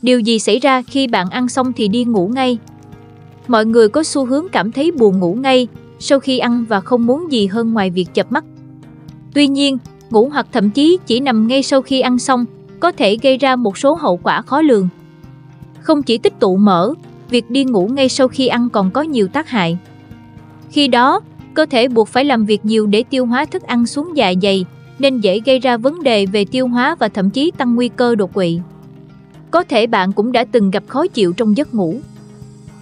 Điều gì xảy ra khi bạn ăn xong thì đi ngủ ngay? Mọi người có xu hướng cảm thấy buồn ngủ ngay sau khi ăn và không muốn gì hơn ngoài việc chợp mắt. Tuy nhiên, ngủ hoặc thậm chí chỉ nằm ngay sau khi ăn xong có thể gây ra một số hậu quả khó lường. Không chỉ tích tụ mỡ, việc đi ngủ ngay sau khi ăn còn có nhiều tác hại. Khi đó, cơ thể buộc phải làm việc nhiều để tiêu hóa thức ăn xuống dạ dày, nên dễ gây ra vấn đề về tiêu hóa và thậm chí tăng nguy cơ đột quỵ. Có thể bạn cũng đã từng gặp khó chịu trong giấc ngủ.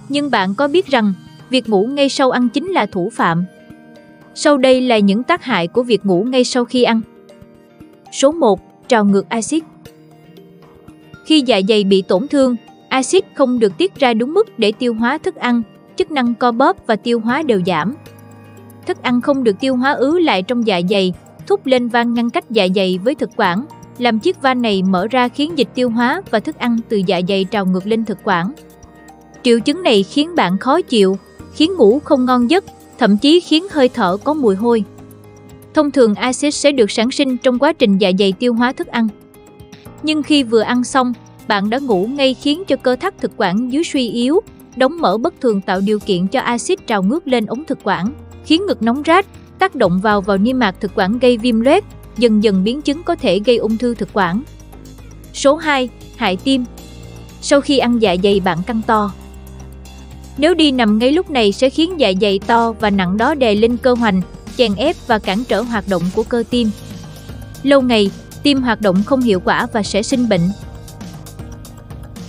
Nhưng bạn có biết rằng, việc ngủ ngay sau ăn chính là thủ phạm. Sau đây là những tác hại của việc ngủ ngay sau khi ăn. Số 1. Trào ngược axit. Khi dạ dày bị tổn thương, axit không được tiết ra đúng mức để tiêu hóa thức ăn, chức năng co bóp và tiêu hóa đều giảm. Thức ăn không được tiêu hóa ứ lại trong dạ dày, thúc lên van ngăn cách dạ dày với thực quản, làm chiếc van này mở ra khiến dịch tiêu hóa và thức ăn từ dạ dày trào ngược lên thực quản. Triệu chứng này khiến bạn khó chịu, khiến ngủ không ngon giấc, thậm chí khiến hơi thở có mùi hôi. Thông thường axit sẽ được sản sinh trong quá trình dạ dày tiêu hóa thức ăn. Nhưng khi vừa ăn xong, bạn đã ngủ ngay khiến cho cơ thắt thực quản dưới suy yếu, đống mỡ bất thường tạo điều kiện cho axit trào ngược lên ống thực quản, khiến ngực nóng rát, tác động vào niêm mạc thực quản gây viêm loét, dần dần biến chứng có thể gây ung thư thực quản. Số 2. Hại tim. Sau khi ăn dạ dày bạn căng to. Nếu đi nằm ngay lúc này sẽ khiến dạ dày to và nặng đó đè lên cơ hoành, chèn ép và cản trở hoạt động của cơ tim. Lâu ngày, tim hoạt động không hiệu quả và sẽ sinh bệnh.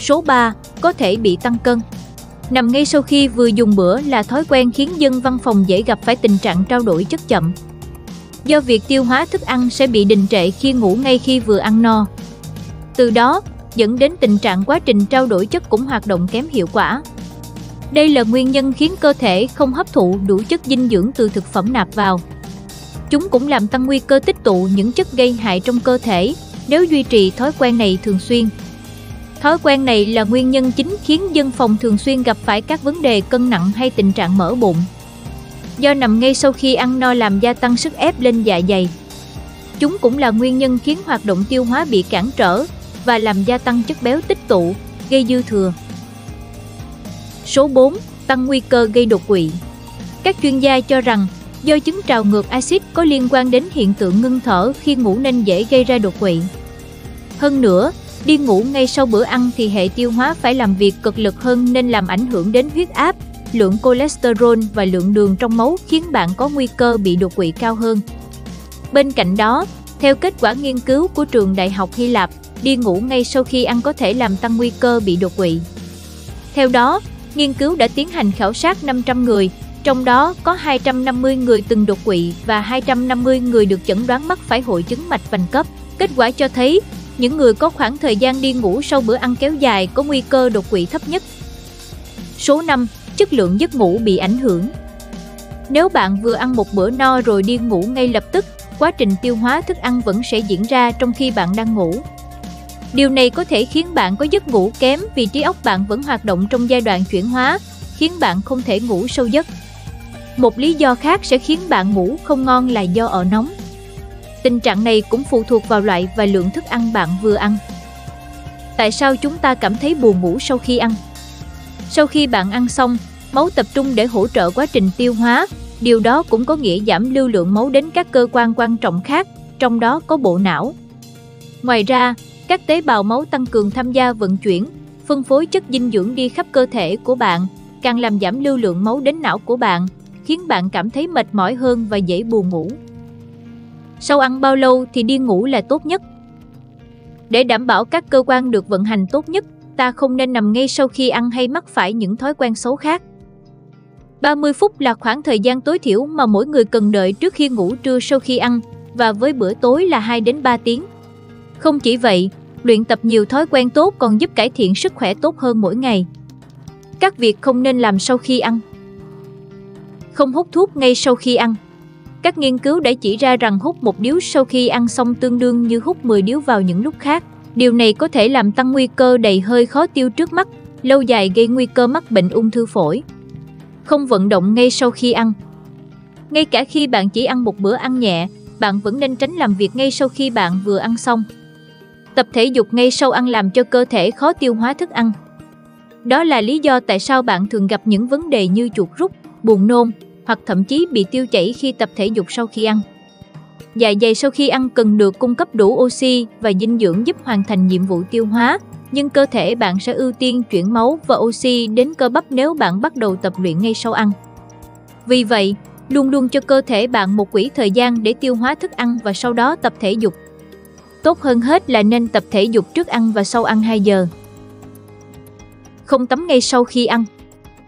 Số 3. Có thể bị tăng cân. Nằm ngay sau khi vừa dùng bữa là thói quen khiến dân văn phòng dễ gặp phải tình trạng trao đổi chất chậm. Do việc tiêu hóa thức ăn sẽ bị đình trệ khi ngủ ngay khi vừa ăn no. Từ đó, dẫn đến tình trạng quá trình trao đổi chất cũng hoạt động kém hiệu quả. Đây là nguyên nhân khiến cơ thể không hấp thụ đủ chất dinh dưỡng từ thực phẩm nạp vào. Chúng cũng làm tăng nguy cơ tích tụ những chất gây hại trong cơ thể nếu duy trì thói quen này thường xuyên. Thói quen này là nguyên nhân chính khiến dân phòng thường xuyên gặp phải các vấn đề cân nặng hay tình trạng mỡ bụng. Do nằm ngay sau khi ăn no làm gia tăng sức ép lên dạ dày. Chúng cũng là nguyên nhân khiến hoạt động tiêu hóa bị cản trở và làm gia tăng chất béo tích tụ, gây dư thừa. Số 4. Tăng nguy cơ gây đột quỵ. Các chuyên gia cho rằng do chứng trào ngược axit có liên quan đến hiện tượng ngưng thở khi ngủ nên dễ gây ra đột quỵ. Hơn nữa, đi ngủ ngay sau bữa ăn thì hệ tiêu hóa phải làm việc cực lực hơn nên làm ảnh hưởng đến huyết áp, lượng cholesterol và lượng đường trong máu khiến bạn có nguy cơ bị đột quỵ cao hơn. Bên cạnh đó, theo kết quả nghiên cứu của trường Đại học Hy Lạp, đi ngủ ngay sau khi ăn có thể làm tăng nguy cơ bị đột quỵ. Theo đó, nghiên cứu đã tiến hành khảo sát 500 người, trong đó có 250 người từng đột quỵ và 250 người được chẩn đoán mắc phải hội chứng mạch vành cấp. Kết quả cho thấy, những người có khoảng thời gian đi ngủ sau bữa ăn kéo dài có nguy cơ đột quỵ thấp nhất. Số 5. Chất lượng giấc ngủ bị ảnh hưởng. Nếu bạn vừa ăn một bữa no rồi đi ngủ ngay lập tức, quá trình tiêu hóa thức ăn vẫn sẽ diễn ra trong khi bạn đang ngủ. Điều này có thể khiến bạn có giấc ngủ kém vì trí óc bạn vẫn hoạt động trong giai đoạn chuyển hóa, khiến bạn không thể ngủ sâu giấc. Một lý do khác sẽ khiến bạn ngủ không ngon là do ở nóng. Tình trạng này cũng phụ thuộc vào loại và lượng thức ăn bạn vừa ăn. Tại sao chúng ta cảm thấy buồn ngủ sau khi ăn? Sau khi bạn ăn xong, máu tập trung để hỗ trợ quá trình tiêu hóa, điều đó cũng có nghĩa giảm lưu lượng máu đến các cơ quan quan trọng khác, trong đó có bộ não. Ngoài ra, các tế bào máu tăng cường tham gia vận chuyển, phân phối chất dinh dưỡng đi khắp cơ thể của bạn, càng làm giảm lưu lượng máu đến não của bạn, khiến bạn cảm thấy mệt mỏi hơn và dễ buồn ngủ. Sau ăn bao lâu thì đi ngủ là tốt nhất? Để đảm bảo các cơ quan được vận hành tốt nhất, ta không nên nằm ngay sau khi ăn hay mắc phải những thói quen xấu khác. 30 phút là khoảng thời gian tối thiểu mà mỗi người cần đợi trước khi ngủ trưa sau khi ăn, và với bữa tối là 2 đến 3 tiếng. Không chỉ vậy, luyện tập nhiều thói quen tốt còn giúp cải thiện sức khỏe tốt hơn mỗi ngày. Các việc không nên làm sau khi ăn. Không hút thuốc ngay sau khi ăn. Các nghiên cứu đã chỉ ra rằng hút một điếu sau khi ăn xong tương đương như hút 10 điếu vào những lúc khác. Điều này có thể làm tăng nguy cơ đầy hơi khó tiêu trước mắt, lâu dài gây nguy cơ mắc bệnh ung thư phổi. Không vận động ngay sau khi ăn. Ngay cả khi bạn chỉ ăn một bữa ăn nhẹ, bạn vẫn nên tránh làm việc ngay sau khi bạn vừa ăn xong. Tập thể dục ngay sau ăn làm cho cơ thể khó tiêu hóa thức ăn. Đó là lý do tại sao bạn thường gặp những vấn đề như chuột rút, buồn nôn hoặc thậm chí bị tiêu chảy khi tập thể dục sau khi ăn. Dạ dày sau khi ăn cần được cung cấp đủ oxy và dinh dưỡng giúp hoàn thành nhiệm vụ tiêu hóa, nhưng cơ thể bạn sẽ ưu tiên chuyển máu và oxy đến cơ bắp nếu bạn bắt đầu tập luyện ngay sau ăn. Vì vậy, luôn luôn cho cơ thể bạn một quỹ thời gian để tiêu hóa thức ăn và sau đó tập thể dục. Tốt hơn hết là nên tập thể dục trước ăn và sau ăn 2 giờ. Không tắm ngay sau khi ăn.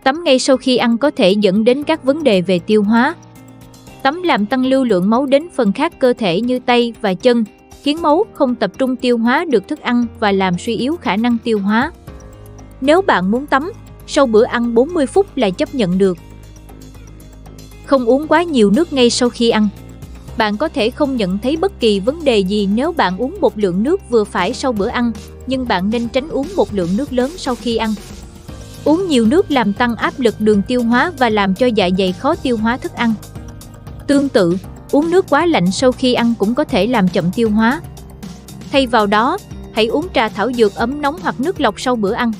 Tắm ngay sau khi ăn có thể dẫn đến các vấn đề về tiêu hóa. Tắm làm tăng lưu lượng máu đến phần khác cơ thể như tay và chân, khiến máu không tập trung tiêu hóa được thức ăn và làm suy yếu khả năng tiêu hóa. Nếu bạn muốn tắm, sau bữa ăn 40 phút là chấp nhận được. Không uống quá nhiều nước ngay sau khi ăn. Bạn có thể không nhận thấy bất kỳ vấn đề gì nếu bạn uống một lượng nước vừa phải sau bữa ăn, nhưng bạn nên tránh uống một lượng nước lớn sau khi ăn. Uống nhiều nước làm tăng áp lực đường tiêu hóa và làm cho dạ dày khó tiêu hóa thức ăn. Tương tự, uống nước quá lạnh sau khi ăn cũng có thể làm chậm tiêu hóa. Thay vào đó, hãy uống trà thảo dược ấm nóng hoặc nước lọc sau bữa ăn.